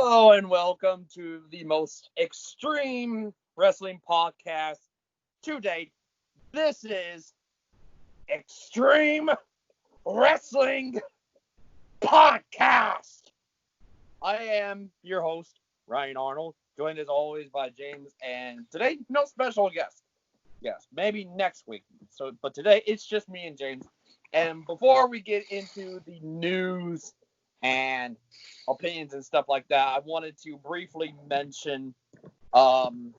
Hello and welcome to the most extreme wrestling podcast to date. This is Extreme Wrestling Podcast. I am your host, Ryan Arnold, joined as always by James, and today, no special guest. Yes, maybe next week. But today, it's just me and James. And before we get into the news and opinions and stuff like that, I wanted to briefly mention about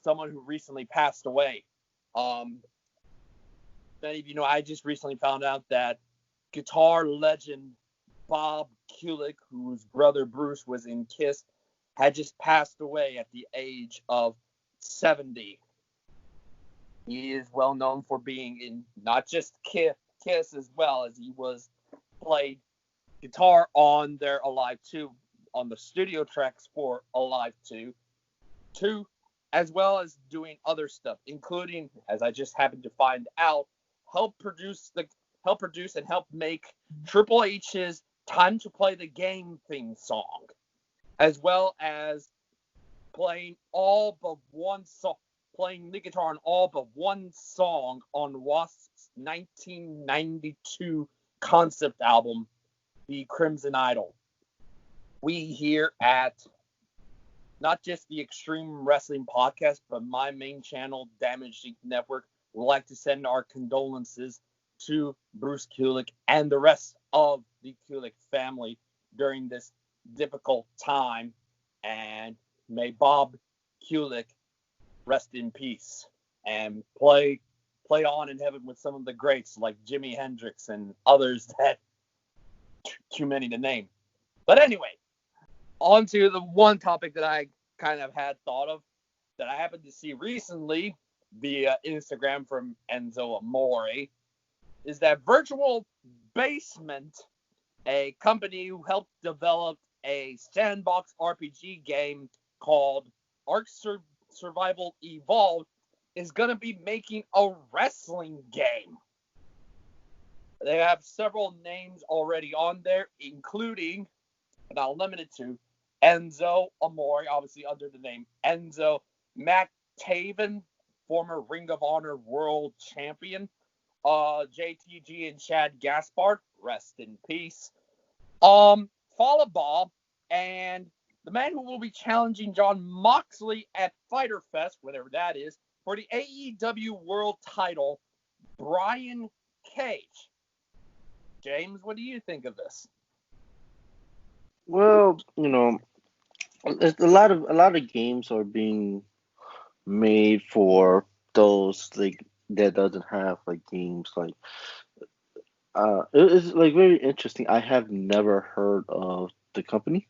someone who recently passed away. Many of you know, I just recently found out that guitar legend Bob Kulick, whose brother Bruce was in Kiss, had just passed away at the age of 70. He is well known for being in not just Kiss as well as he played guitar on their Alive 2, on the studio tracks for Alive 2, as well as doing other stuff, including, as I just happened to find out, help produce and help make Triple H's Time to Play the Game theme song, as well as playing the guitar on all but one song on Wasp's 1992 concept album, The Crimson Idol. We here at not just the Extreme Wrestling Podcast, but my main channel, Damaged Inc. Network, would like to send our condolences to Bruce Kulick and the rest of the Kulick family during this difficult time. And may Bob Kulick rest in peace and play on in heaven with some of the greats like Jimi Hendrix and others that too many to name. But anyway, on to the one topic that I kind of had thought of that I happened to see recently via Instagram from Enzo Amore, is that Virtual Basement, a company who helped develop a sandbox RPG game called Ark Survival Evolved, is going to be making a wrestling game. They have several names already on there, including, but not limited to, Enzo Amore, obviously under the name Enzo, Matt Taven, former Ring of Honor World Champion, JTG and Chad Gaspard, rest in peace, Fallah, and the man who will be challenging Jon Moxley at Fyter Fest, whatever that is, for the AEW World title, Brian Cage. James, what do you think of this? Well, a lot of games are being made for those like that doesn't have like games like it's like very interesting. I have never heard of the company,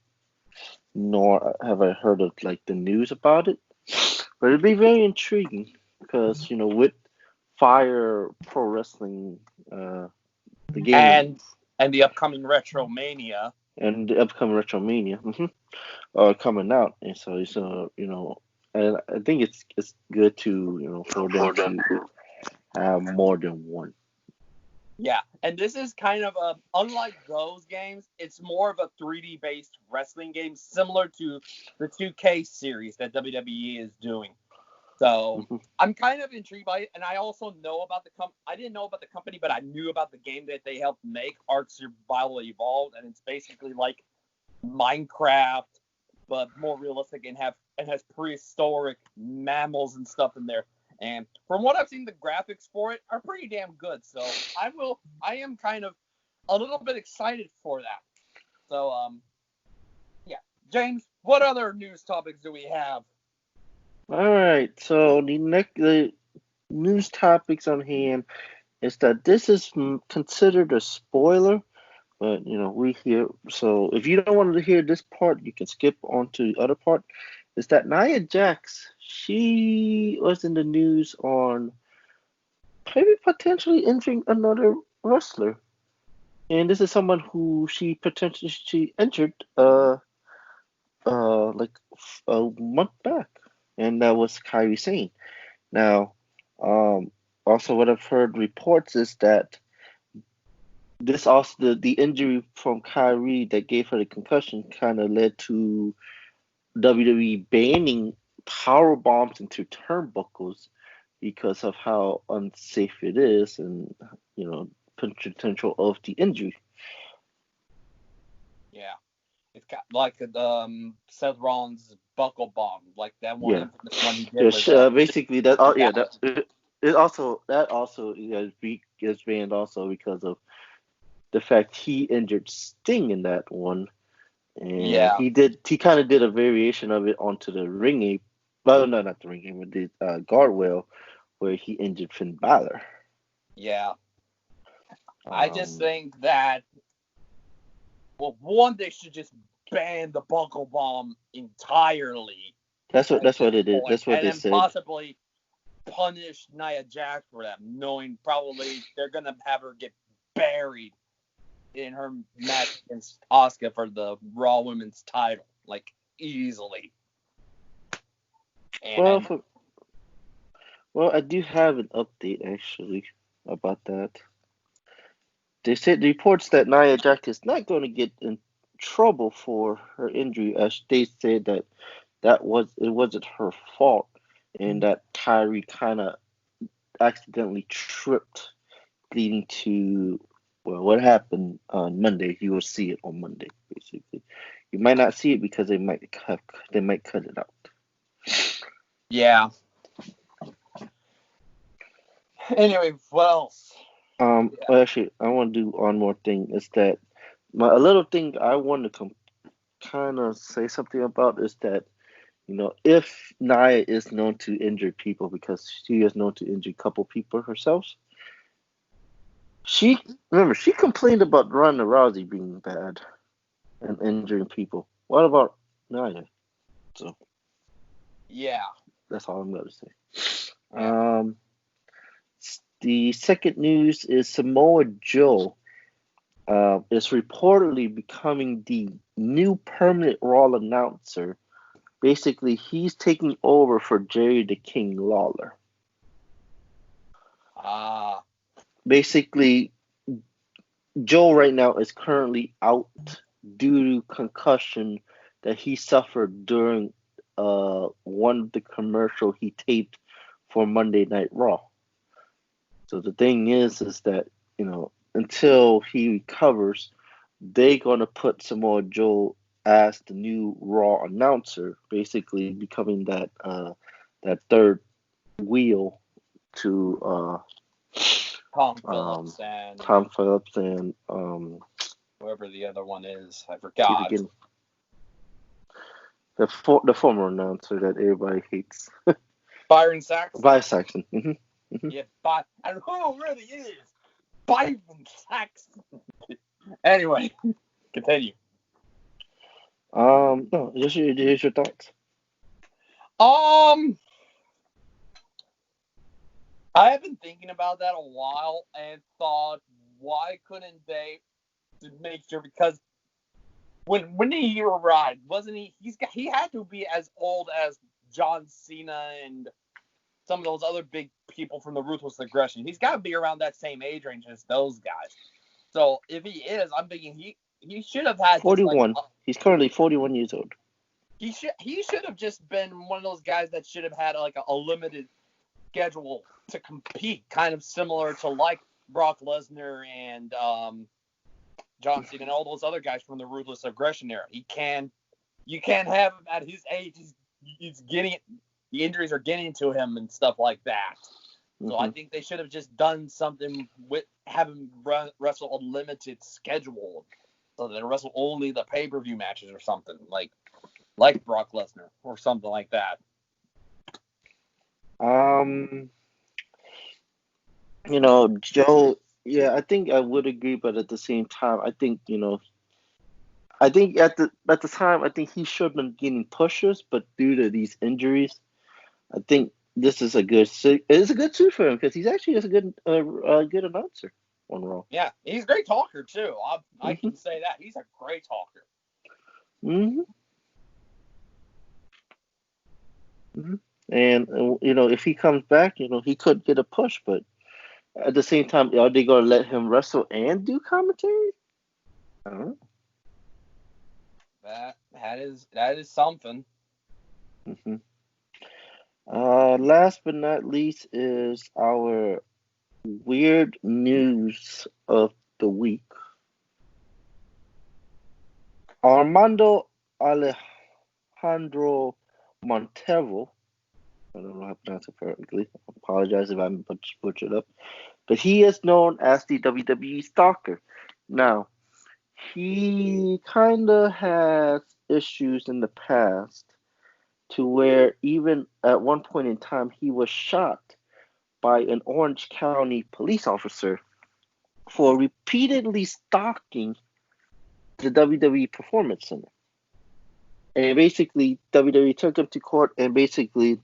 nor have I heard of like the news about it. But it'd be very intriguing because with Fire Pro Wrestling, the game and the upcoming Retromania. And the upcoming Retromania coming out, and so it's and I think it's good to for them to have more than one. Yeah, and this is kind of unlike those games, it's more of a 3D based wrestling game similar to the 2K series that WWE is doing. So I'm kind of intrigued by it, and I also know about the I didn't know about the company, but I knew about the game that they helped make, Ark Survival Evolved, and it's basically like Minecraft, but more realistic and has prehistoric mammals and stuff in there. And from what I've seen, the graphics for it are pretty damn good. So I am kind of a little bit excited for that. So yeah, James, what other news topics do we have? All right, so the news topics on hand is that this is considered a spoiler, but we hear. So if you don't want to hear this part, you can skip on to the other part. Is that Nia Jax? She was in the news on maybe potentially injuring another wrestler, and this is someone who she potentially injured like a month back, and that was Kairi Sane. Now, also what I've heard reports is that this also the injury from Kyrie that gave her the concussion kind of led to WWE banning power bombs into turnbuckles because of how unsafe it is and potential of the injury. Yeah, it's got like Seth Rollins' buckle bomb, like that one infamous one he did with Basically that. Yeah, Dallas. gets banned also because of the fact he injured Sting in that one, and Yeah, he kind of did a variation of it onto the ring apron. Well, no, not the ring apron, but the guardrail where he injured Finn Balor. yeah. I just think that, well, one, they should just ban the buckle bomb entirely. That's what it is. That's what and they then said. possibly punish Nia Jax for that, knowing probably they're gonna have her get buried in her match against Asuka for the Raw Women's title, like easily. And Well, I do have an update actually about that. They said the reports that Nia Jax is not going to get in trouble for her injury, as they said that it wasn't her fault, and that Kyrie kind of accidentally tripped, leading to what happened on Monday. You will see it on Monday, basically. You might not see it because they might cut it out. yeah. Anyway, what else? Actually, I want to do one more thing. Is that a little thing I want to kind of say something about is that if Nia is known to injure people because she is known to injure a couple people herself, she complained about Ronda Rousey being bad and injuring people. What about Nia? So Yeah. that's all I'm gonna say. Yeah. The second news is Samoa Joe is reportedly becoming the new permanent Raw announcer. Basically, he's taking over for Jerry the King Lawler. Basically, Joe right now is currently out due to concussion that he suffered during one of the commercial he taped for Monday Night Raw. So the thing is that until he recovers, they're gonna put Samoa Joe as the new Raw announcer, basically becoming that third wheel to Tom Phillips and whoever the other one is, I forgot. The former announcer that everybody hates. Byron Saxton. Byron Saxton. Yeah, I don't know who really is. Byron Saxton. Anyway, continue. No, just here's your thoughts. I have been thinking about that a while and thought, why couldn't they make sure? Because when he arrived, wasn't he? He had to be as old as John Cena and some of those other big people from the Ruthless Aggression. He's got to be around that same age range as those guys. So if he is, I'm thinking he should have had 41. He's currently 41 years old. He should have just been one of those guys that should have had like a limited schedule to compete, kind of similar to like Brock Lesnar and John Cena and all those other guys from the Ruthless Aggression era. You can't have him at his age. He's getting the injuries are getting to him and stuff like that. So I think they should have just done something with having wrestle a limited schedule, so that they wrestle only the pay-per-view matches or something like Brock Lesnar or something like that. Joe. Yeah, I think I would agree, but at the same time, I think I think at the time, I think he should have been getting pushes, but due to these injuries, I think this is a good suit for him because he's actually a good announcer on Raw. Yeah, he's a great talker too. I can say that he's a great talker. And if he comes back, he could get a push, but At the same time, are they gonna let him wrestle and do commentary? I don't know. That is something. Mm-hmm. Last but not least is our weird news of the week. Armando Alejandro Montero. I don't know how to pronounce it correctly. I apologize if I'm butchered up. But he is known as the WWE Stalker. Now, he kind of has issues in the past to where even at one point in time he was shot by an Orange County police officer for repeatedly stalking the WWE Performance Center. And basically, WWE took him to court, and basically,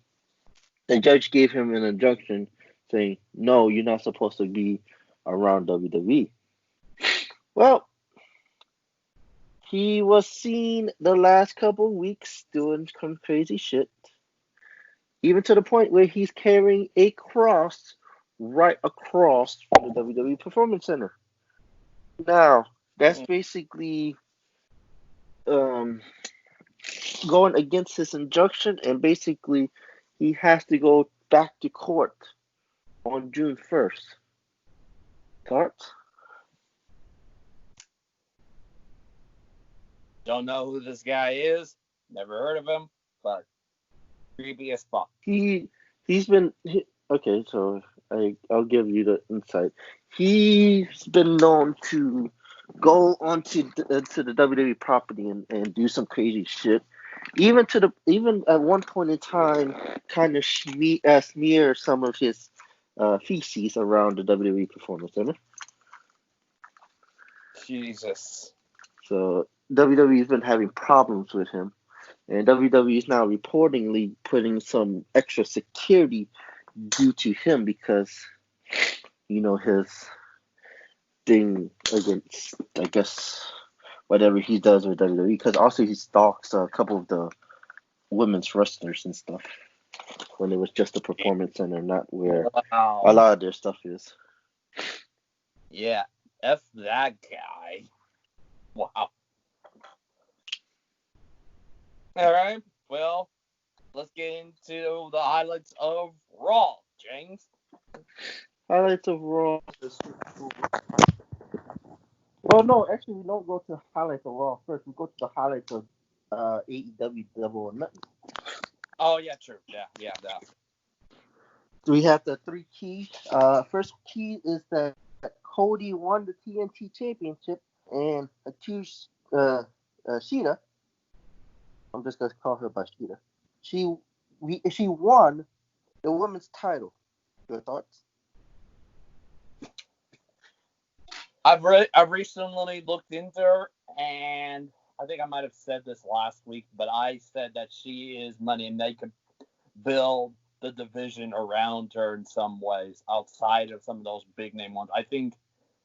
the judge gave him an injunction saying, no, you're not supposed to be around WWE. Well, he was seen the last couple weeks doing some crazy shit, even to the point where he's carrying a cross right across from the WWE Performance Center. Now, that's basically um, going against his injunction, and basically he has to go back to court on June 1st. Thoughts? Don't know who this guy is. Never heard of him, but creepy as fuck. Okay. So I'll give you the insight. He's been known to go onto to the WWE property and do some crazy shit. Even at one point in time, kind of smear some of his feces around the WWE Performance Center. Jesus. So WWE's been having problems with him, and WWE is now reportedly putting some extra security due to him because his thing against, I guess, whatever he does with WWE. Because also he stalks a couple of the women's wrestlers and stuff when it was just a performance center, not where a lot of their stuff is. Yeah, F that guy. Wow. All right. Well, let's get into the highlights of Raw, James. Highlights of Raw. Well, no, actually, we don't go to highlights of Raw first. We go to the highlights of AEW Double or Nothing. Oh, yeah, true. Yeah. We have the three keys. First key is that Cody won the TNT Championship and accused Sheeta. I'm just gonna call her by Sheeta. She won the women's title. Your thoughts? I've recently looked into her, and I think I might have said this last week, but I said that she is money, and they could build the division around her in some ways outside of some of those big name ones. I think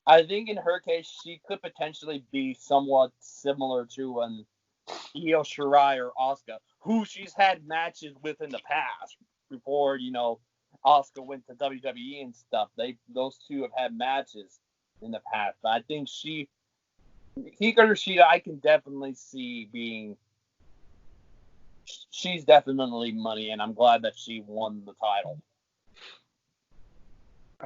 in her case, she could potentially be somewhat similar to an Io Shirai or Asuka, who she's had matches with in the past before, Asuka went to WWE and stuff. Those two have had matches in the past, but I think Hikaru Shida, I can definitely see being. She's definitely money, and I'm glad that she won the title.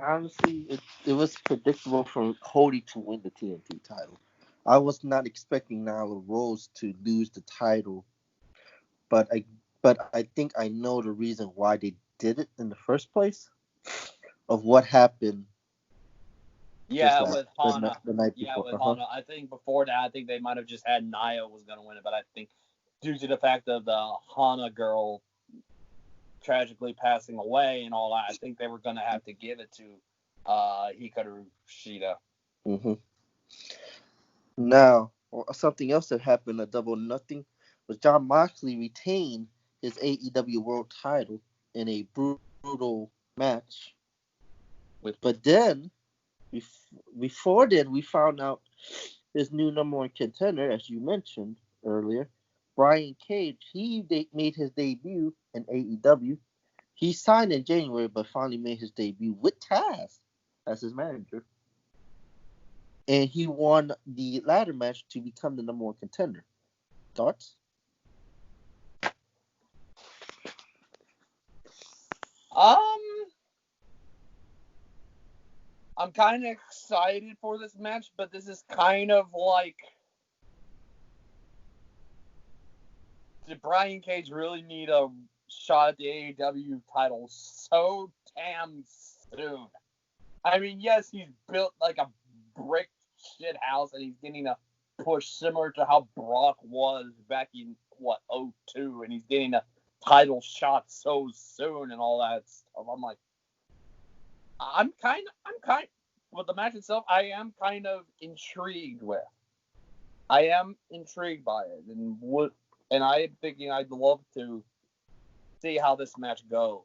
Honestly, it was predictable for Cody to win the TNT title. I was not expecting Nyla Rose to lose the title, but I think I know the reason why they did it in the first place. Of what happened. Yeah, with Hana. The night before. With Hana. I think before that, I think they might have just had Nia was going to win it, but I think due to the fact of the Hana girl tragically passing away and all that, I think they were going to have to give it to Hikaru Shida. Mm-hmm. Now, something else that happened at Double Nothing was Jon Moxley retained his AEW World title in a brutal match. But then, before then, we found out his new number one contender, as you mentioned earlier, Brian Cage. He made his debut in AEW. He signed in January, but finally made his debut with Taz as his manager. And he won the ladder match to become the number one contender. Thoughts? I'm kind of excited for this match, but this is kind of like, did Brian Cage really need a shot at the AEW title so damn soon? I mean, yes, he's built like a brick shit house, and he's getting a push similar to how Brock was back in, 2002, and he's getting a title shot so soon and all that stuff. I'm like, I'm kind with the match itself, I am kind of intrigued with. I am intrigued by it, and I'm thinking I'd love to see how this match goes.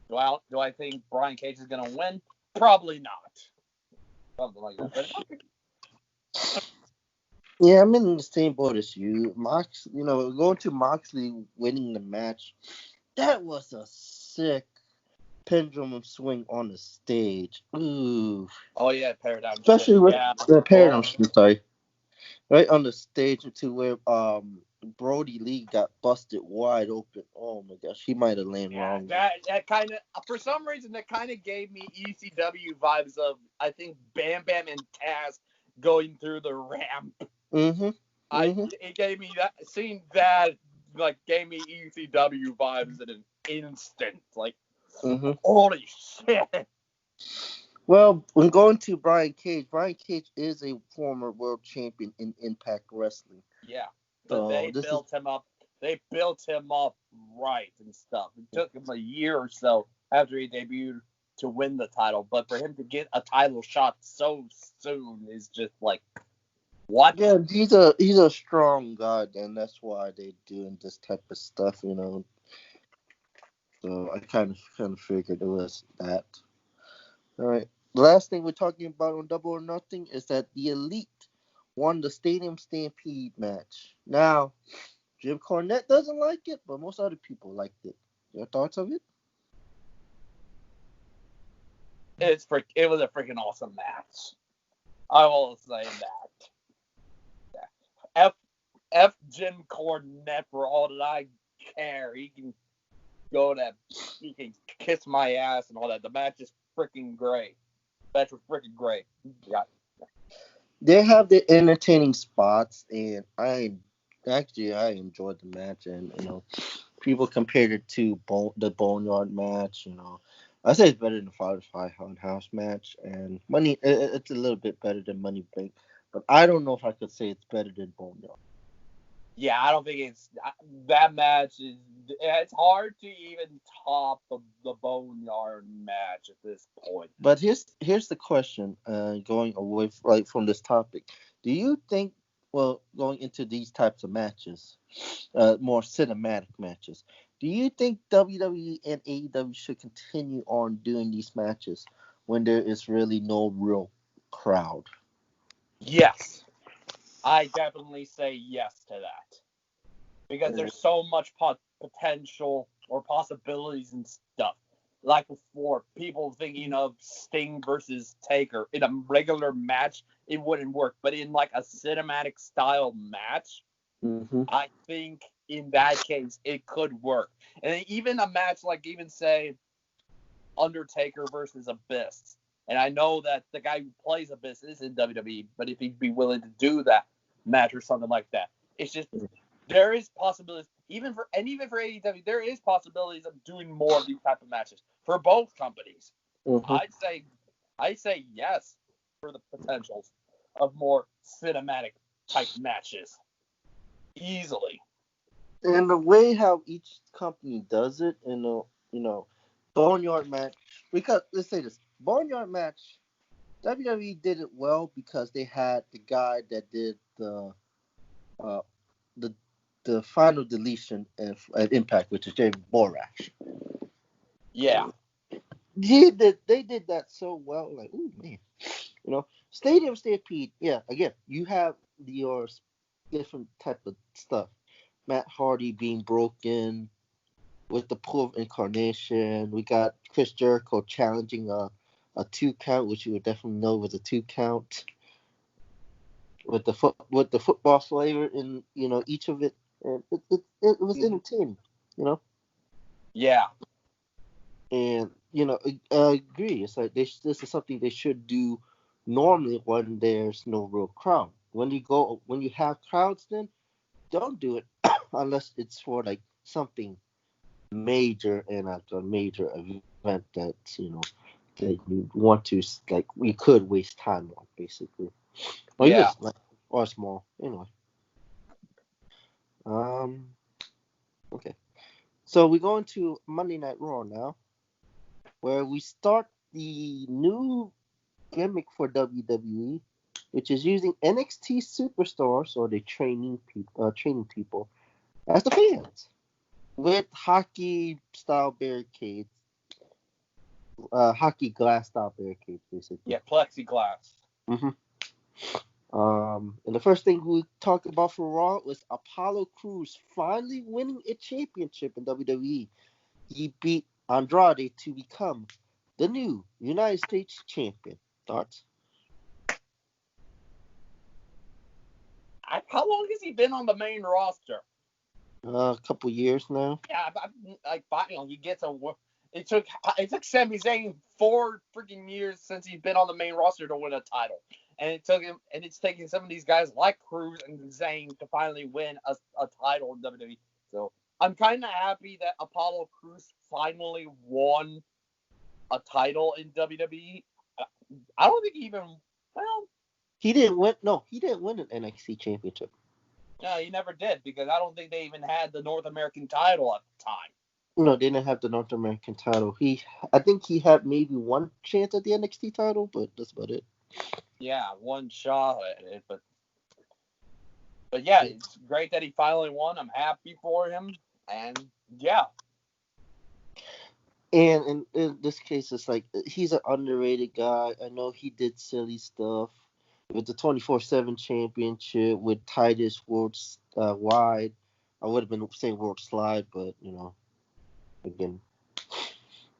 Do I think Brian Cage is going to win? Probably not. Something like that. But yeah, I'm in the same boat as you. Going to Moxley winning the match, that was a sick pendulum swing on the stage. Ooh. Oh yeah, Paradigm. Especially with the Paradigm Shift, sorry. Right on the stage to where Brody Lee got busted wide open. Oh my gosh, he might have landed wrong. That kind of, for some reason, that kind of gave me ECW vibes of, I think, Bam Bam and Taz going through the ramp. It gave me that, seeing that, like, gave me ECW vibes in an instant. Like, holy shit. Well, when going to Brian Cage is a former world champion in Impact Wrestling. Yeah. So they built him up. They built him up right and stuff. It took him a year or so after he debuted to win the title, but for him to get a title shot so soon is just like, what? Yeah, he's a strong guy, and that's why they're doing this type of stuff, So I kind of figured it was that. All right. The last thing we're talking about on Double or Nothing is that the Elite won the Stadium Stampede match. Now, Jim Cornette doesn't like it, but most other people liked it. Your thoughts of it? It was a freaking awesome match. I will say that. F Jim Cornette for all that I care. He can kiss my ass and all that. The match is freaking great. The match was freaking great. Yeah. They have the entertaining spots, and I enjoyed the match, and people compared it to the Boneyard match. I say it's better than the Firefly House match, and it's a little bit better than Money Bank, but I don't know if I could say it's better than Boneyard. Yeah, I don't think that match is. It's hard to even top the Boneyard match at this point. But here's the question, going away from this topic. Do you think, going into these types of matches, more cinematic matches, do you think WWE and AEW should continue on doing these matches when there is really no real crowd? Yes. I definitely say yes to that. Because there's so much potential or possibilities and stuff. Like before, people thinking of Sting versus Taker. In a regular match, it wouldn't work. But in like a cinematic style match, I think in that case, it could work. And even a match like, say, Undertaker versus Abyss. And I know that the guy who plays Abyss is in WWE, but if he'd be willing to do that match or something like that, it's just, there is possibilities, even for AEW, there is possibilities of doing more of these type of matches for both companies. I'd say yes for the potentials of more cinematic type matches. Easily. And the way how each company does it, Boneyard match, because let's say this, Boneyard match, WWE did it well because they had the guy that did the final deletion at Impact, which is James Borash. Yeah. They did that so well. Like, ooh, man. Stadium Stampede, yeah, again, you have your different type of stuff. Matt Hardy being broken with the Pool of Incarnation. We got Chris Jericho challenging a 2 count, which you would definitely know was a 2 count, with the football flavor in each of it, and it was entertaining, you know. Yeah. And I agree. It's like this is something they should do normally when there's no real crowd. When you have crowds, then don't do it unless it's for like something major and at a major event that that you want to, like, we could waste time on, basically, or even Yeah. like, or small anyway. Okay, so we go into Monday Night Raw now, where we start the new gimmick for WWE, which is using NXT superstars, or the training people, as the fans, with hockey style barricades, hockey glass style barricades, basically. Yeah, plexiglass. hmm and the first thing we talked about for Raw was Apollo Crews finally winning a championship in WWE. He beat Andrade to become the new United States champion. Thoughts? How long has he been on the main roster? A couple years now. Yeah, he gets a. It took Sami Zayn 4 freaking years since he's been on the main roster to win a title, and it's taking some of these guys like Cruz and Zayn to finally win a title in WWE. So I'm kind of happy that Apollo Cruz finally won a title in WWE. I don't think he even He didn't win. No, he didn't win an NXT championship. No, he never did, because I don't think they even had the North American title at the time. No, they didn't have the North American title. I think he had maybe one chance at the NXT title, but that's about it. Yeah, one shot at it, but yeah, it's great that he finally won. I'm happy for him, and yeah. And in this case, it's like he's an underrated guy. I know he did silly stuff with the 24/7 championship with Titus Wide. I would have been saying World Slide, but again,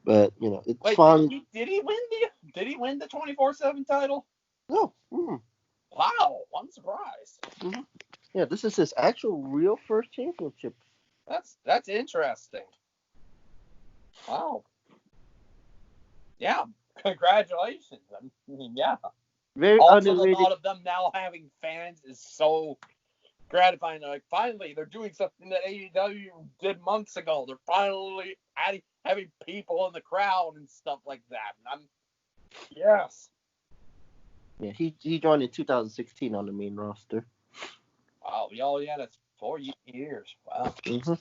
it's Wait, fine. did he win the 24/7 title? No. Wow, I'm surprised. Mm-hmm. Yeah, this is his actual real first championship. That's interesting. Wow. Yeah, congratulations. I mean, yeah. Very Also, underrated. the thought of them now having fans is so gratifying. Like, finally, they're doing something that AEW did months ago. They're finally having people in the crowd and stuff like that. And yes. Yeah, he joined in 2016 on the main roster. Wow, yeah, that's 4 years. Wow. Mm-hmm.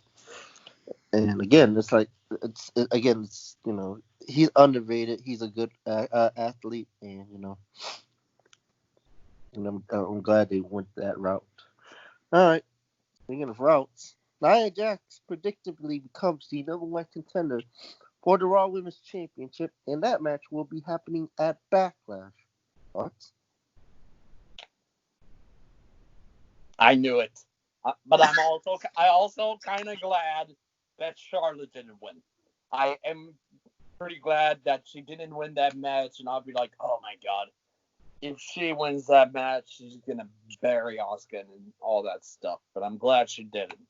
And again, it's he's underrated. He's a good athlete, and and I'm glad they went that route. All right, speaking of routes, Nia Jax predictably becomes the #1 contender for the Raw Women's Championship, and that match will be happening at Backlash. Thoughts? I knew it, but I also kind of glad that Charlotte didn't win. I am pretty glad that she didn't win that match, and I'll be like, oh my god, if she wins that match, she's gonna bury Asuka and all that stuff. But I'm glad she didn't.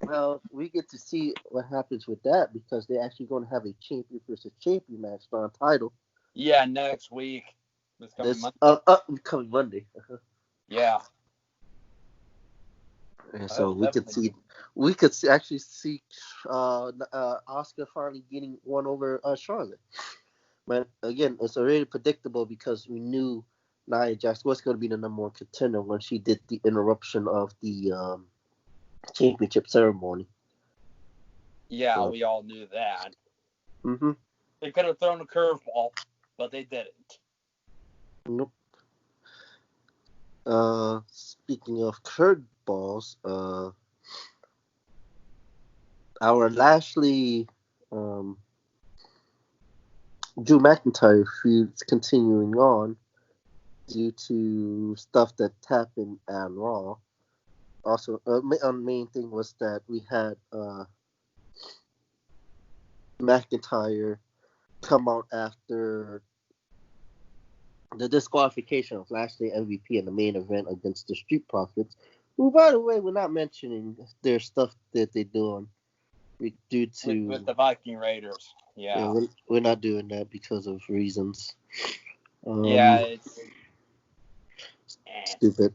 Well, we get to see what happens with that, because they're actually going to have a champion versus champion match on title. Yeah, next week. This Coming Monday. Yeah. And so we could actually see Asuka finally getting one over Charlotte. But again, it's already predictable, because we knew Nia Jax was going to be the #1 contender when she did the interruption of the championship ceremony. Yeah, so we all knew that. Mm-hmm. They could have thrown a curveball, but they didn't. Nope. Speaking of curveballs, our Lashley Drew McIntyre feud is continuing on due to stuff that happened at Raw. Also, the main thing was that we had McIntyre come out after the disqualification of Lashley MVP in the main event against the Street Profits, who, by the way, we're not mentioning their stuff that they're doing due to with the Viking Raiders. Yeah. We're not doing that because of reasons. Yeah, it's Stupid.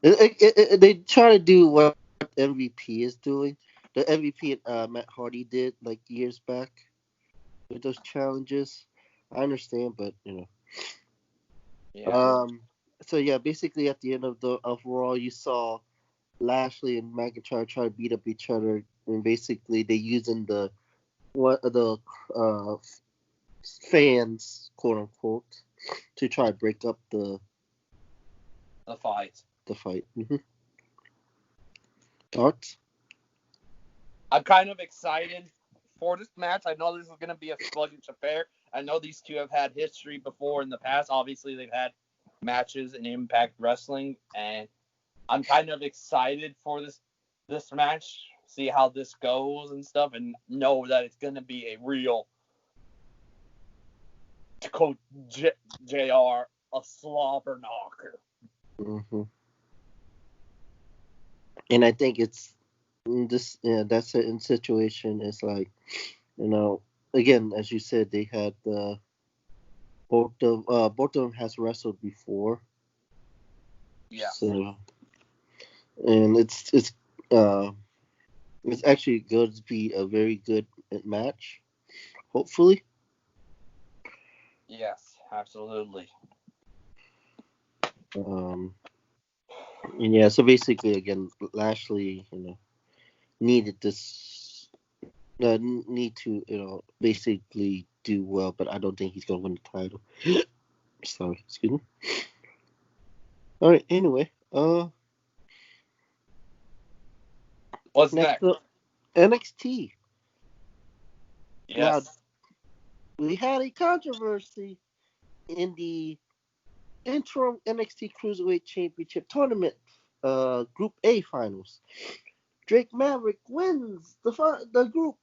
They try to do what MVP is doing. The MVP Matt Hardy did like years back with those challenges. I understand, but yeah. So yeah, basically at the end of Raw, you saw Lashley and McIntyre try to beat up each other, and basically they using the fans, quote unquote, to try to break up the fight. The fight. Thoughts? I'm kind of excited for this match. I know this is going to be a sluggish affair. I know these two have had history before in the past. Obviously, they've had matches in Impact Wrestling, and I'm kind of excited for this match. See how this goes and stuff, and know that it's going to be a real, to quote JR, a slobber knocker. Mm-hmm. And I think it's this. Yeah, that certain situation is like, again, as you said, they had both of them has wrestled before. Yeah. So, and it's actually going to be a very good match. Hopefully. Yes, absolutely. And yeah, so basically, again, Lashley, needed this, need to, basically do well, but I don't think he's gonna win the title. Sorry, excuse me. All right. Anyway, What's next? up, NXT. Yes. Now, we had a controversy in the interim NXT Cruiserweight Championship tournament, Group A finals. Drake Maverick wins the group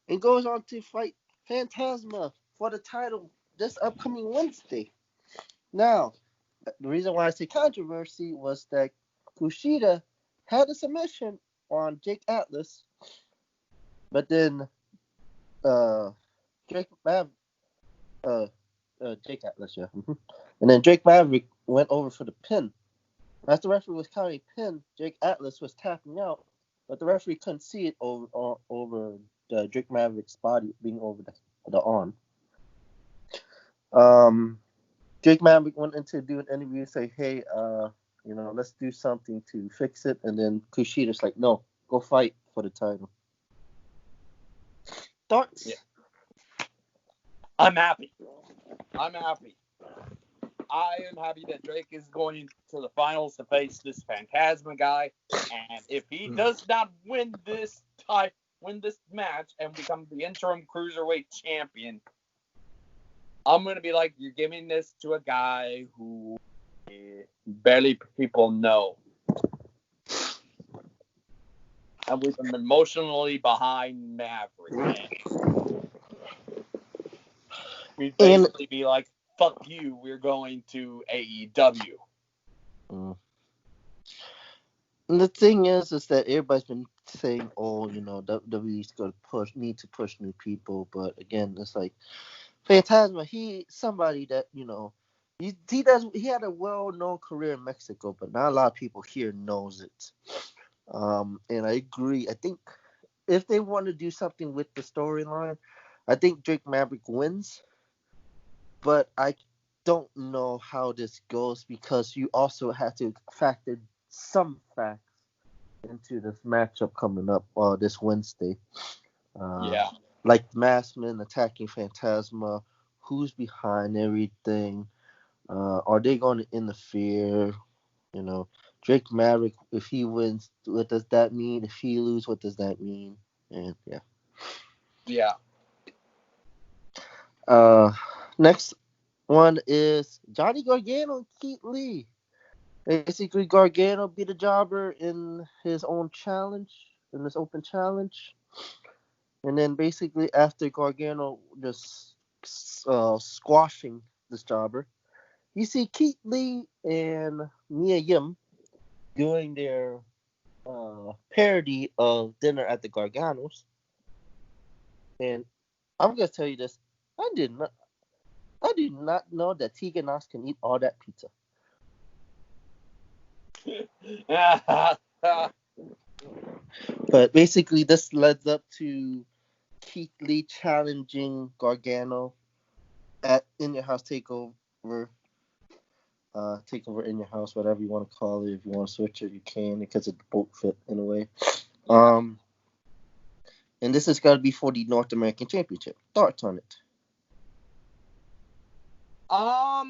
and goes on to fight Phantasma for the title this upcoming Wednesday. Now, the reason why I say controversy was that Kushida had a submission on Jake Atlas, but then Jake Atlas, yeah. And then Drake Maverick went over for the pin. As the referee was counting pin, Jake Atlas was tapping out, but the referee couldn't see it over the Drake Maverick's body being over the arm. Drake Maverick went in to do an interview and say, hey, let's do something to fix it. And then Kushida's like, no, go fight for the title. Thoughts? Yeah. I'm happy. I am happy that Drake is going to the finals to face this Phantasma guy. And if he does not win this match and become the interim Cruiserweight champion, I'm going to be like, you're giving this to a guy who barely people know. And we've been emotionally behind Maverick. We'd basically be like, fuck you, we're going to AEW. And the thing is that everybody's been saying, WWE's going to need to push new people. But again, it's like, Phantasma, he's somebody that, he had a well-known career in Mexico, but not a lot of people here knows it. And I agree. I think if they want to do something with the storyline, I think Drake Maverick wins. But I don't know how this goes because you also have to factor some facts into this matchup coming up this Wednesday. Yeah. Like Maskman attacking Phantasma, who's behind everything? Are they going to interfere? Drake Maverick, if he wins, what does that mean? If he loses, what does that mean? And yeah. Yeah. Next one is Johnny Gargano and Keith Lee. Basically, Gargano beat a jobber in his own challenge, in this open challenge. And then basically after Gargano just squashing this jobber. You see Keith Lee and Mia Yim doing their parody of Dinner at the Garganos. And I'm gonna tell you this: I did not know that Tegan Knox can eat all that pizza. But basically, this led up to Keith Lee challenging Gargano at In Your House Takeover. Takeover In Your House, whatever you want to call it. If you want to switch it, you can, because it both fit in a way. And this is going to be for the North American Championship. Thoughts on it? I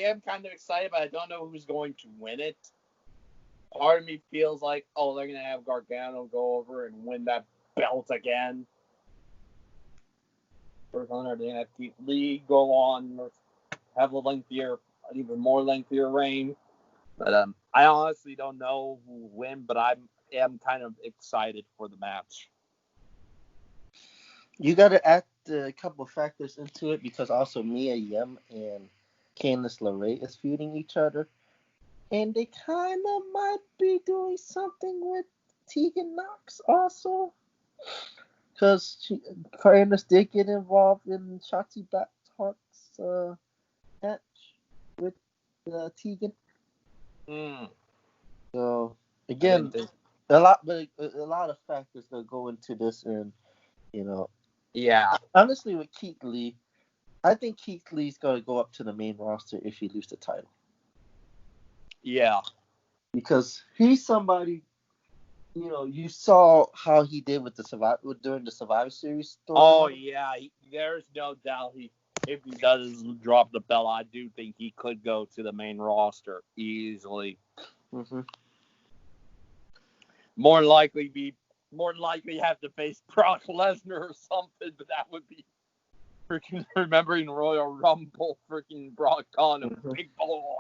am kind of excited, but I don't know who's going to win it. Part of me feels like, they're going to have Gargano go over and win that belt again. They're going to have Keith Lee go on, or have an even more lengthier reign. But I honestly don't know who will win, but I am kind of excited for the match. You got to add a couple of factors into it, because also Mia Yim and Candice LeRae is feuding each other. And they kind of might be doing something with Tegan Knox also. Because Candice did get involved in Shotzi Blackheart's match with Tegan. So, again, a lot of factors that go into this, and, Yeah. Honestly, with Keith Lee, I think Keith Lee's going to go up to the main roster if he loses the title. Yeah. Because he's somebody, you saw how he did with during the Survivor Series story. Oh, yeah. There's no doubt if he does drop the belt, I do think he could go to the main roster easily. Mm-hmm. More than likely have to face Brock Lesnar or something, but that would be freaking remembering Royal Rumble, freaking Brock on a big boy.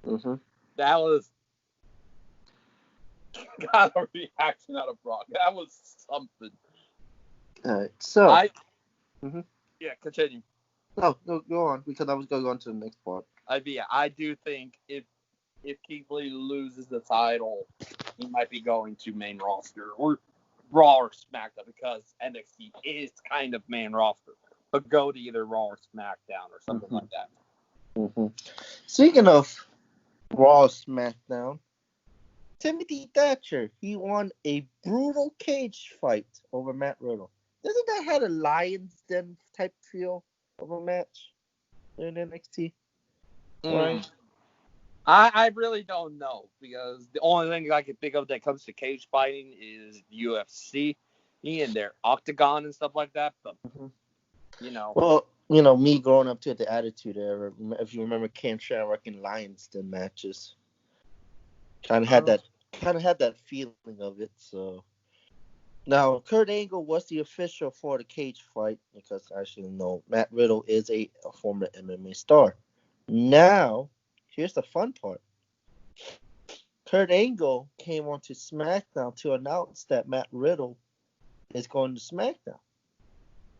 Mm-hmm. That was got a reaction out of Brock. That was something. All right, so yeah, continue. No, go on, because I was going to go on to the next part. I do think if Keith Lee loses the title, he might be going to main roster or Raw or SmackDown, because NXT is kind of main roster. But go to either Raw or SmackDown or something like that. Mm-hmm. Speaking of Raw or SmackDown, Timothy Thatcher, he won a brutal cage fight over Matt Riddle. Doesn't that have a Lion's Den type feel of a match in NXT? Right? I really don't know, because the only thing I can think of that comes to cage fighting is UFC and their Octagon and stuff like that. But Well, me growing up to the Attitude Era, if you remember Ken Shamrock and Lions Den matches, kind of had that feeling of it. So now Kurt Angle was the official for the cage fight, because actually no, Matt Riddle is a former MMA star. Now, here's the fun part. Kurt Angle came onto SmackDown to announce that Matt Riddle is going to SmackDown.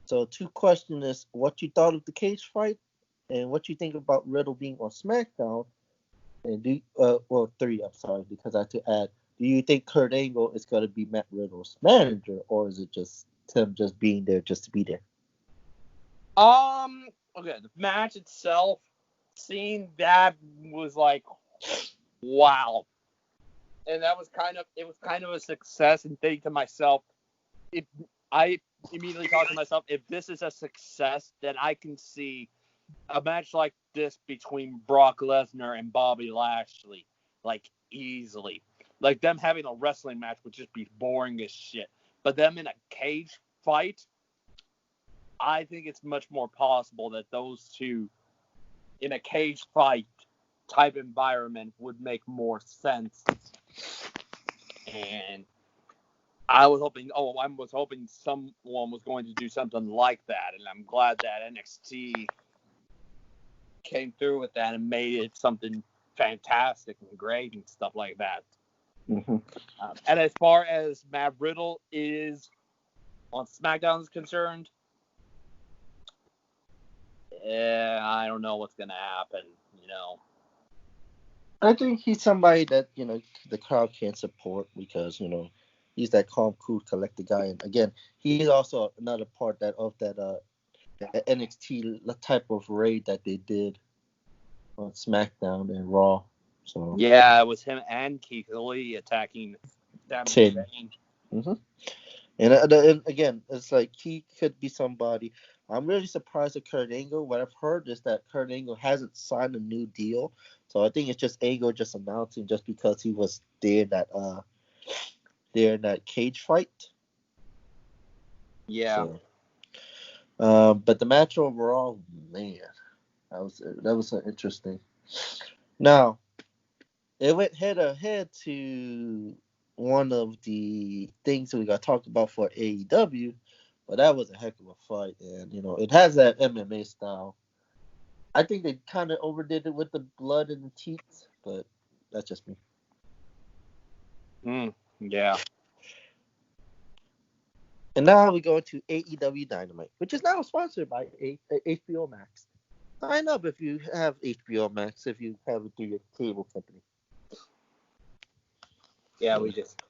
So, two questions is what you thought of the cage fight, and what you think about Riddle being on SmackDown. And three, I'm sorry, because I had to add, do you think Kurt Angle is going to be Matt Riddle's manager, or is it just him just being there just to be there? Okay, the match itself, seeing that was like, wow. And that was kind of a success, and thinking to myself, I immediately thought to myself, if this is a success, then I can see a match like this between Brock Lesnar and Bobby Lashley, like, easily. Like, them having a wrestling match would just be boring as shit. But them in a cage fight, I think it's much more possible that those two in a cage fight type environment would make more sense. And I was hoping someone was going to do something like that, and I'm glad that NXT came through with that and made it something fantastic and great and stuff like that. Mm-hmm. And as far as Matt Riddle is on SmackDown is concerned, I don't know what's gonna happen. You know. I think he's somebody that the crowd can't support because he's that calm, cool, collected guy. And again, he's also another part that NXT type of raid that they did on SmackDown and Raw. So Yeah, it was him and Keith Lee attacking Sami Shane. Zayn. Mm-hmm. And again, it's like he could be somebody. I'm really surprised at Kurt Angle. What I've heard is that Kurt Angle hasn't signed a new deal, so I think it's just Angle just announcing just because he was there in that cage fight. Yeah. So, but the match overall, man, that was interesting. Now it went head to head to one of the things we got talked about for AEW. But that was a heck of a fight, and it has that MMA style. I think they kind of overdid it with the blood and the teeth, but that's just me. Yeah. And now we go into AEW Dynamite, which is now sponsored by HBO Max. Sign up if you have HBO Max, if you have it through your cable company. Yeah, we just.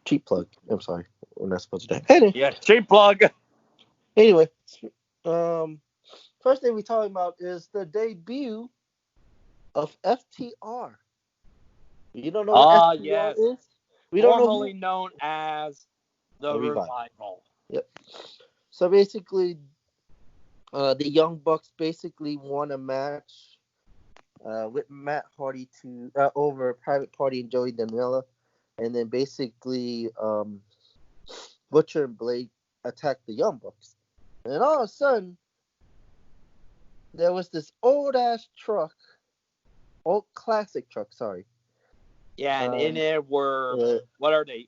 Cheap plug. I'm sorry, we're not supposed to do that. Anyway, Yeah, cheap plug. Anyway, first thing we're talking about is the debut of FTR. You don't know what FTR Yes. is? We don't know Formerly known as the the Revival. Revival. Yep. So basically, the Young Bucks basically won a match with Matt Hardy over Private Party and Joey Janela, and then basically Butcher and Blade attacked the Young Bucks, and all of a sudden there was this old classic truck, sorry. Yeah, and in it were what are they?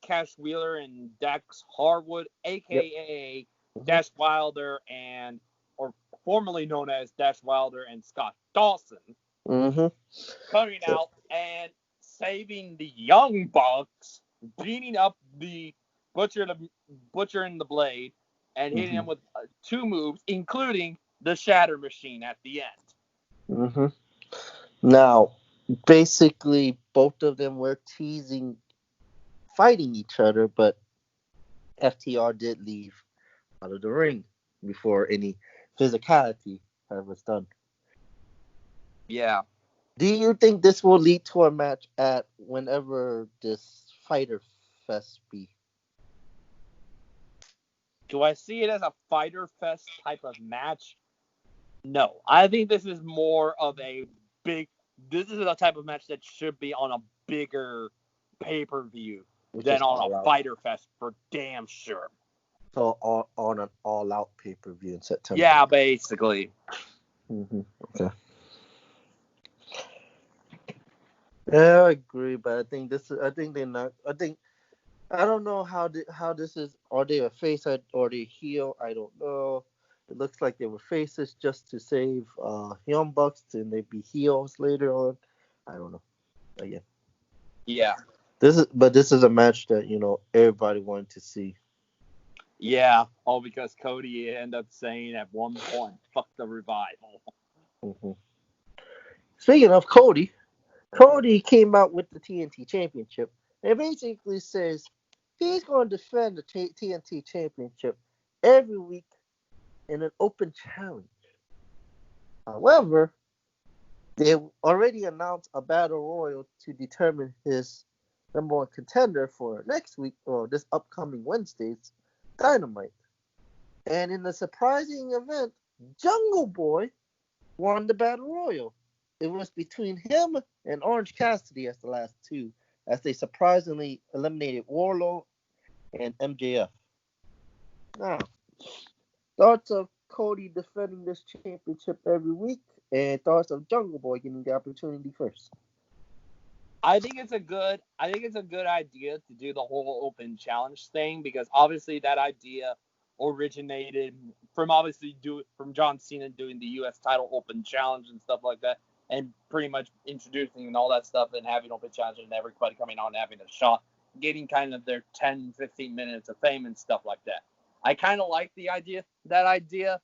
Cash Wheeler and Dax Harwood, aka Yep. Dash Wilder or formerly known as Dash Wilder and Scott Dawson, coming out and saving the Young Bucks, beating up the Butcher and the Blade, and hitting him with two moves, including the Shatter Machine at the end. Now, basically, both of them were fighting each other, but FTR did leave out of the ring before any physicality was done. Yeah. Do you think this will lead to a match at whenever this Fighter Fest be? Do I see it as a Fighter Fest type of match? No. I think this is more of this is a type of match that should be on a bigger pay-per-view than on a Fighter Fest for damn sure. So on an all-out pay-per-view in September. Yeah, basically. Okay. Yeah, I agree, but I think they're not. I don't know how this is. Are they a face or they heel? I don't know. It looks like they were faces just to save Young Bucks, and they'd be heels later on. I don't know. Again. Yeah. This is a match that everybody wanted to see. Yeah, all because Cody ended up saying at one point, "Fuck the Revival." Speaking of Cody came out with the TNT Championship and basically says he's going to defend the TNT Championship every week in an open challenge. However, they already announced a battle royal to determine his number one contender for next week or this upcoming Wednesday's Dynamite. And in a surprising event, Jungle Boy won the battle royal. It was between him and Orange Cassidy as the last two, as they surprisingly eliminated Warlow and MJF. Now, thoughts of Cody defending this championship every week, and thoughts of Jungle Boy getting the opportunity first. I think it's a good idea to do the whole open challenge thing, because obviously that idea originated from John Cena doing the U.S. title open challenge and stuff like that. and pretty much introducing and all that stuff and having open challenge and everybody coming out and having a shot, getting kind of their 10, 15 minutes of fame and stuff like that. I kind of like that idea,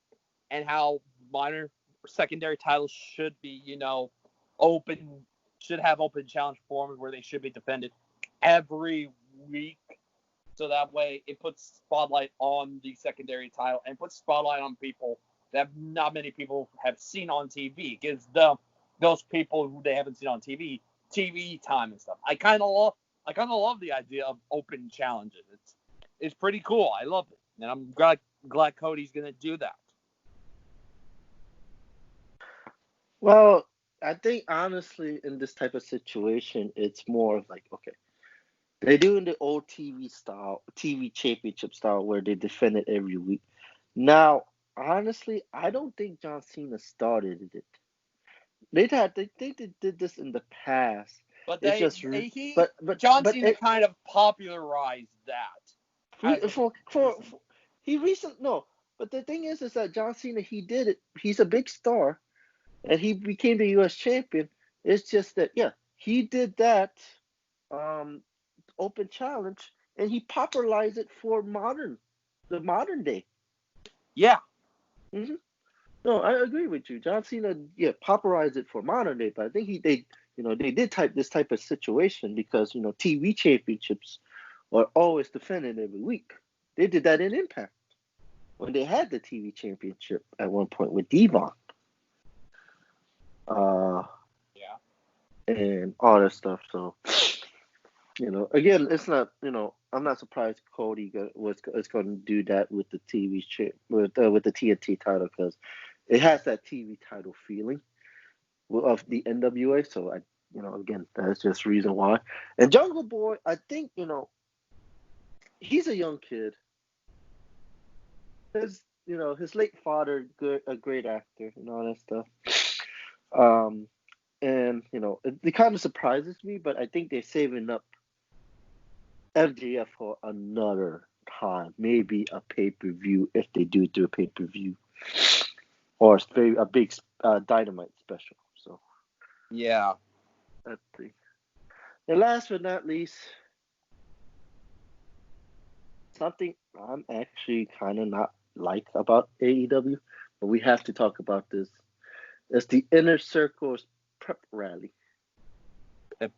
and how minor secondary titles should be, should have open challenge forms where they should be defended every week. So that way it puts spotlight on the secondary title and puts spotlight on people that not many people have seen on TV. It gives those people who they haven't seen on TV time and stuff. I kind of love the idea of open challenges. It's pretty cool. I love it, and I'm glad Cody's gonna do that. Well, I think honestly, in this type of situation, it's more of like, okay, they're doing the old TV championship style, where they defend it every week. Now, honestly, I don't think John Cena started it. They did this in the past. But It's just, John but Cena kind of popularized that. he recent no. But the thing is that John Cena, he did it. He's a big star, and he became the U.S. champion. It's just that, yeah, he did that open challenge, and he popularized it for the modern day. Yeah. Mm-hmm. No, I agree with you. John Cena, yeah, popularized it for modern day, but I think they did this type of situation because TV championships are always defended every week. They did that in Impact when they had the TV championship at one point with Devon. Yeah. And all that stuff. So, again, it's not, I'm not surprised Cody is going to do that with the TV with the TNT title, because it has that TV title feeling of the NWA. So again, that's just reason why. And Jungle Boy, I think, he's a young kid. His late father, a great actor and all that stuff. And it kind of surprises me, but I think they're saving up MJF for another time, maybe a pay-per-view, if they do a pay-per-view, or a big Dynamite special. So yeah, that's the. And last but not least, something I'm actually kind of not like about AEW, but we have to talk about this. It's the Inner Circle's prep rally.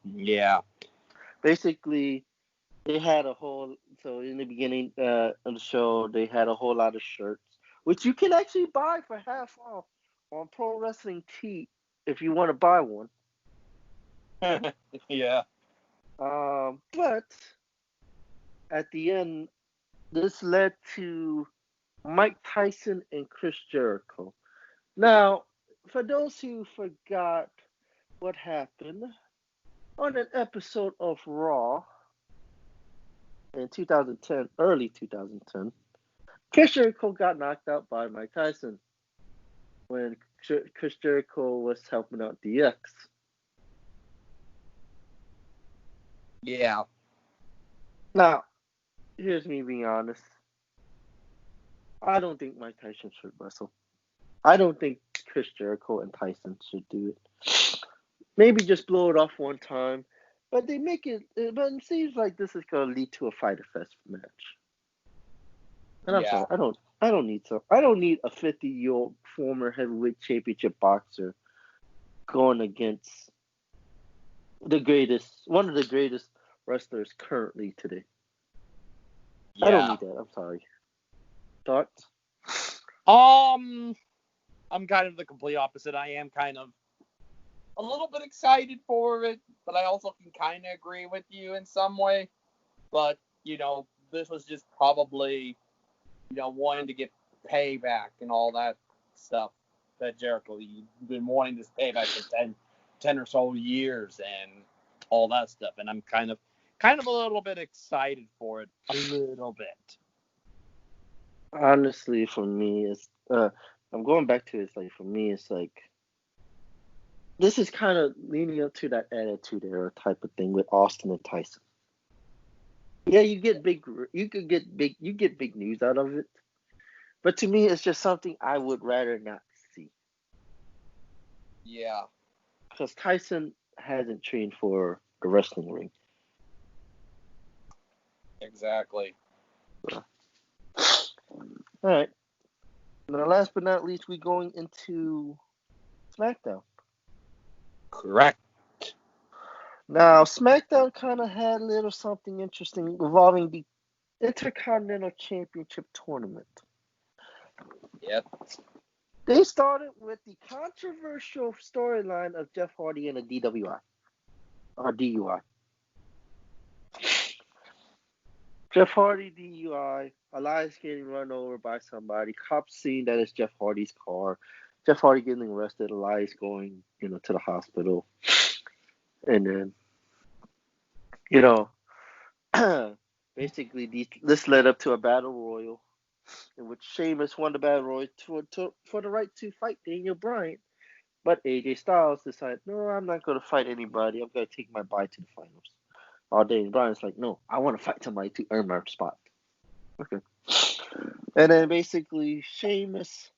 Yeah. Basically, they had so in the beginning of the show, they had a whole lot of shirts, which you can actually buy for half off on Pro Wrestling Tee if you want to buy one. Yeah. But at the end, this led to Mike Tyson and Chris Jericho. Now, for those who forgot what happened on an episode of Raw in 2010, early 2010, Chris Jericho got knocked out by Mike Tyson when Chris Jericho was helping out DX. Yeah. Now, here's me being honest. I don't think Mike Tyson should wrestle. I don't think Chris Jericho and Tyson should do it. Maybe just blow it off one time, but they make it. But it seems like this is going to lead to a Fyter Fest match. And I'm sorry, I don't need a 50-year-old former heavyweight championship boxer going against one of the greatest wrestlers currently today. Yeah. I don't need that. I'm sorry. Thoughts? I'm kind of the complete opposite. I am kind of a little bit excited for it, but I also can kind of agree with you in some way. But, this was just probably, wanting to get payback and all that stuff that Jericho, you've been wanting this payback for 10 or so years and all that stuff. And I'm kind of a little bit excited for it. A little bit. Honestly, for me, it's I'm going back to it. It's like, for me, it's like this is kind of leaning up to that Attitude Era type of thing with Austin and Tyson. Yeah, you get big news out of it, but to me, it's just something I would rather not see. Yeah. because Tyson hasn't trained for the wrestling ring. Exactly. All right. Now, last but not least, we're going into SmackDown. Correct. Now, SmackDown kind of had a little something interesting involving the Intercontinental Championship tournament. Yep. They started with the controversial storyline of Jeff Hardy and a DWI. Or DUI. Jeff Hardy DUI. Elias getting run over by somebody. Cops seeing that it's Jeff Hardy's car. Jeff Hardy getting arrested. Elias going, to the hospital. And then, basically this led up to a battle royal in which Sheamus won the battle royal for the right to fight Daniel Bryan. But AJ Styles decided, no, I'm not going to fight anybody. I'm going to take my bye to the finals. All Daniel Bryan's like, no, I want to fight somebody to earn my spot. Okay. And then basically Sheamus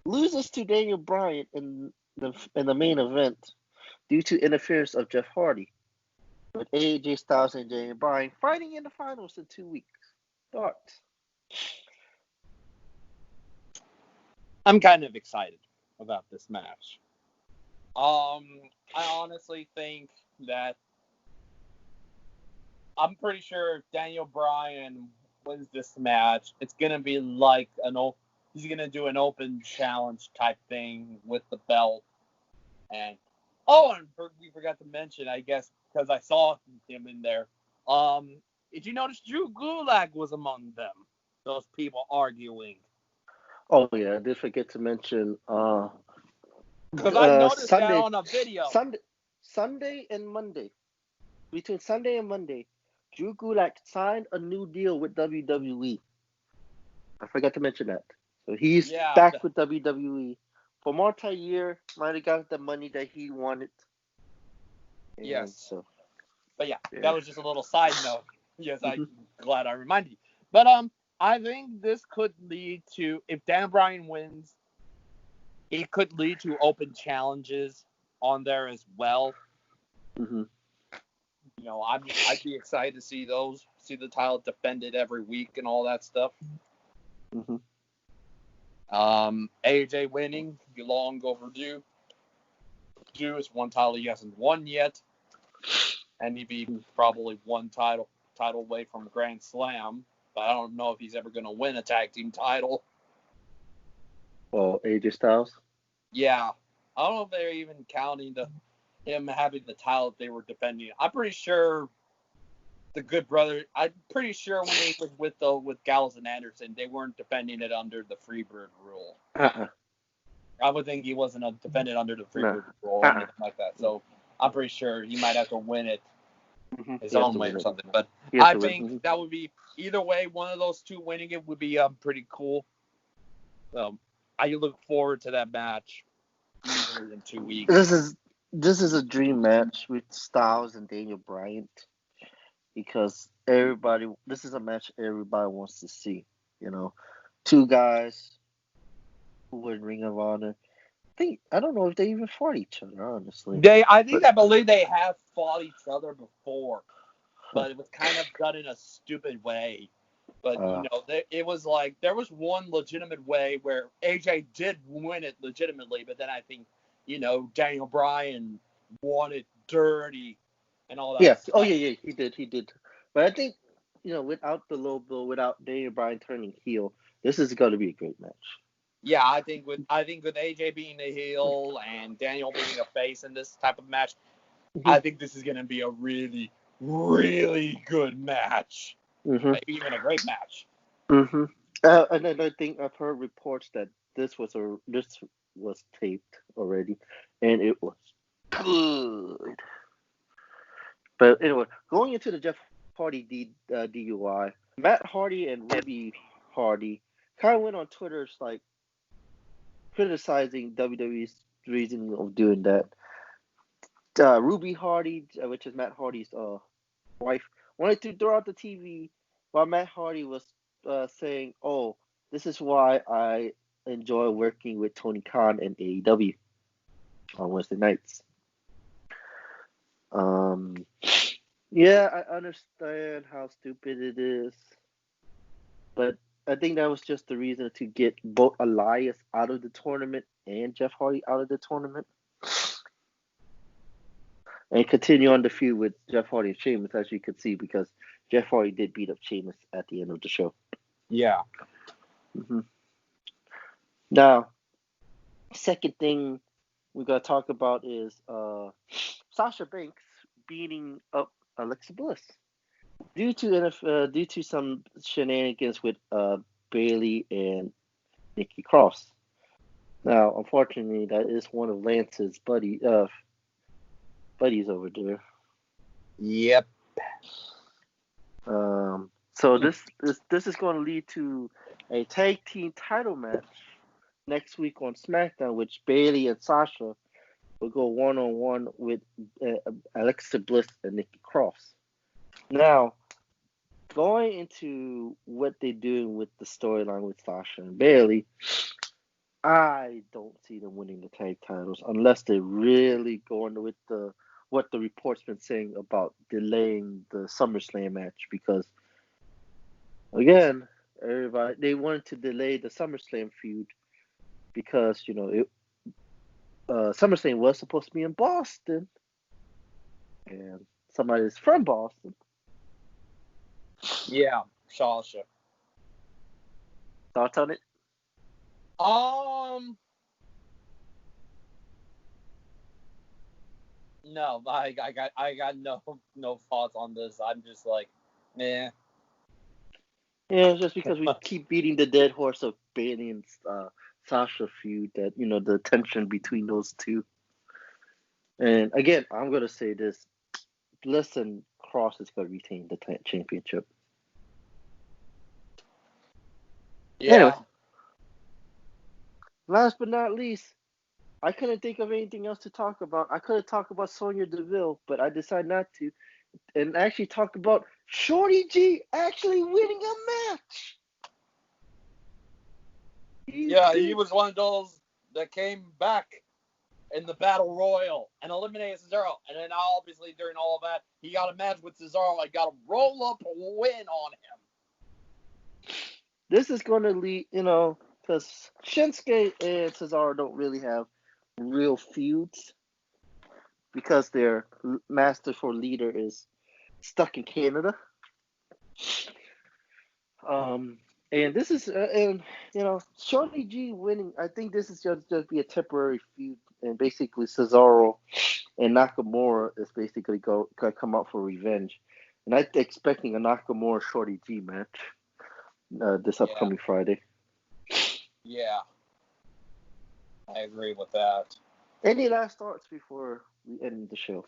loses to Daniel Bryan in the main event due to interference of Jeff Hardy, with AJ Styles and Daniel Bryan fighting in the finals in 2 weeks. Thoughts? I'm kind of excited about this match. I honestly think that I'm pretty sure if Daniel Bryan wins this match, it's gonna be like he's gonna do an open challenge type thing with the belt. And we forgot to mention, I guess, because I saw him in there. Did you notice Drew Gulak was among them? Those people arguing. Oh yeah, I did forget to mention. Because I noticed that on a video. Sunday and Monday. Between Sunday and Monday, Drew Gulak signed a new deal with WWE. I forgot to mention that. So he's back with WWE for multi-year. Might have got the money that he wanted. Yes. So, but yeah, that was just a little side note. Yes, I'm glad I reminded you. But I think this could lead to, if Dan Bryan wins, it could lead to open challenges on there as well. Mm-hmm. I'd be excited to see those, see the title defended every week and all that stuff. Mm-hmm. AJ winning, be long overdue. It's one title he hasn't won yet, and he'd be probably one title away from Grand Slam. But I don't know if he's ever going to win a tag team title. Oh, AJ Styles? Yeah. I don't know if they're even counting him having the title they were defending. I'm pretty sure the Good Brother, I'm pretty sure when he was with Gallows and Anderson, they weren't defending it under the Freebird rule. I would think he wasn't defended under the Freebird rule or anything like that. So I'm pretty sure he might have to win it his own way or something. But I think that would be, either way, one of those two winning it would be pretty cool. I look forward to that match easily in 2 weeks. This is a dream match with Styles and Daniel Bryan, because this is a match everybody wants to see. Two guys who were in Ring of Honor. I don't know if they even fought each other, honestly. I believe they have fought each other before, but it was kind of done in a stupid way. But it was like there was one legitimate way where AJ did win it legitimately, but then I think Daniel Bryan won it dirty and all that. Yeah. Stuff. Oh yeah, he did. But I think without the low blow, without Daniel Bryan turning heel, this is going to be a great match. Yeah, I think with AJ being a heel and Daniel being a face in this type of match, I think this is going to be a really, really good match. Maybe even a great match. And then I think I've heard reports that this was taped already, and it was good. But anyway, going into the Jeff Hardy DUI, Matt Hardy and Ruby Hardy kind of went on Twitter like criticizing WWE's reasoning of doing that. Ruby Hardy, which is Matt Hardy's wife, wanted to throw out the TV while Matt Hardy was saying, "Oh, this is why I enjoy working with Tony Khan and AEW on Wednesday nights." Yeah, I understand how stupid it is, but I think that was just the reason to get both Elias out of the tournament and Jeff Hardy out of the tournament, and continue on the feud with Jeff Hardy and Sheamus, as you could see, because Jeff Hardy did beat up Sheamus at the end of the show. Yeah. Mm-hmm. Now, second thing we gotta talk about is Sasha Banks beating up Alexa Bliss due to some shenanigans with Bayley and Nikki Cross. Now, unfortunately, that is one of Lance's buddies over there. Yep. So this is going to lead to a tag team title match next week on SmackDown, which Bayley and Sasha will go one-on-one with Alexa Bliss and Nikki Cross. Now, going into what they're doing with the storyline with Sasha and Bayley, I don't see them winning the tag titles unless they're really going with what the report's been saying about delaying the SummerSlam match, because again, they wanted to delay the SummerSlam feud because SummerSlam was supposed to be in Boston, and somebody's from Boston. Yeah, Sasha. Thoughts on it? No, I got no thoughts on this. I'm just like, nah. Yeah, just because we keep beating the dead horse of Bayley and Sasha feud, that the tension between those two. And again, I'm gonna say this: Bliss and Cross is gonna retain the championship. Yeah. Anyway, last but not least, I couldn't think of anything else to talk about. I could have talked about Sonya Deville, but I decided not to, and actually talk about Shorty G actually winning a match. He was one of those that came back in the Battle Royal and eliminated Cesaro. And then obviously during all of that, he got a match with Cesaro and got a roll-up win on him. This is going to lead, because Shinsuke and Cesaro don't really have real feuds because their masterful leader is stuck in Canada. And this is, Shorty G winning. I think this is just be a temporary feud, and basically Cesaro and Nakamura is basically going to come out for revenge. And I'm expecting a Nakamura Shorty G match this upcoming Friday. Yeah, I agree with that. Any last thoughts before we end the show?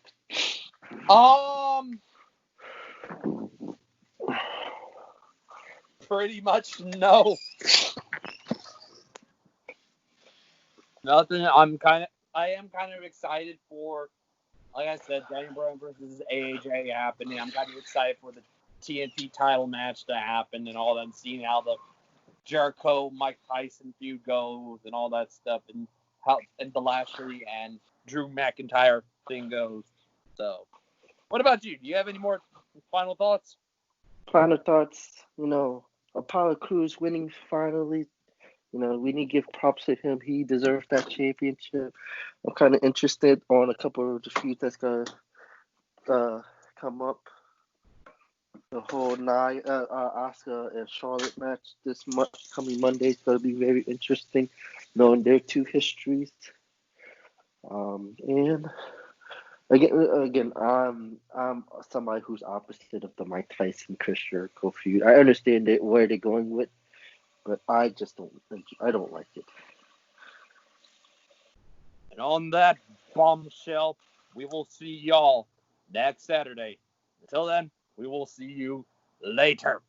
Pretty much no. Nothing. I am kind of excited for, like I said, Daniel Bryan versus AJ happening. I'm kind of excited for the TNT title match to happen and all that, and seeing how the Jericho Mike Tyson feud goes and all that stuff, and how and the Lashley and Drew McIntyre thing goes. So, what about you? Do you have any more final thoughts? Final thoughts. Apollo Crews winning finally. We need to give props to him. He deserves that championship. I'm kind of interested on a couple of the feuds that's gonna come up. The whole Asuka and Charlotte match this coming Monday is gonna be very interesting, knowing their two histories. And again, I'm somebody who's opposite of the Mike Tyson Chris Jericho feud. I understand where they're going with, but I just don't like it. And on that bombshell, we will see y'all next Saturday. Until then, we will see you later.